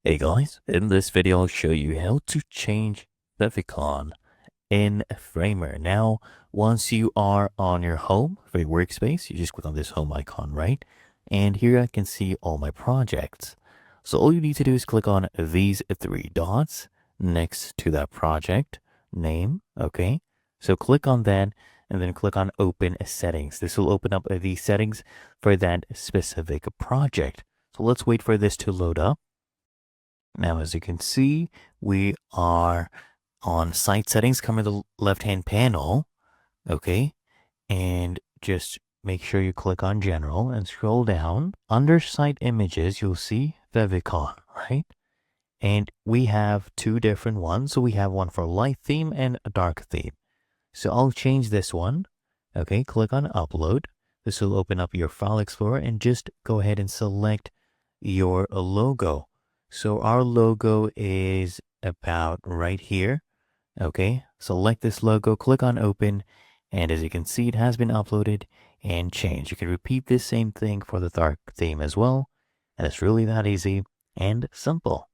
Hey guys, in this video I'll show you how to change FAVICON in Framer. Now, once you are on your home for your workspace, you just click on this home icon, right? And here I can see all my projects. So all you need to do is click on these three dots next to that project name, okay? So click on that and then click on open settings. This will open up the settings for that specific project. So let's wait for this to load up. Now, as you can see, we are on site settings. Come to the left-hand panel, okay? And just make sure you click on general and scroll down. Under site images, you'll see FAVICON, right? And we have two different ones. So we have one for light theme and a dark theme. So I'll change this one. Okay, click on upload. This will open up your file explorer and just go ahead and select your logo. So our logo is about right here. Okay, select this logo, click on open, and as you can see, it has been uploaded and changed. You can repeat this same thing for the dark theme as well. And it's really that easy and simple.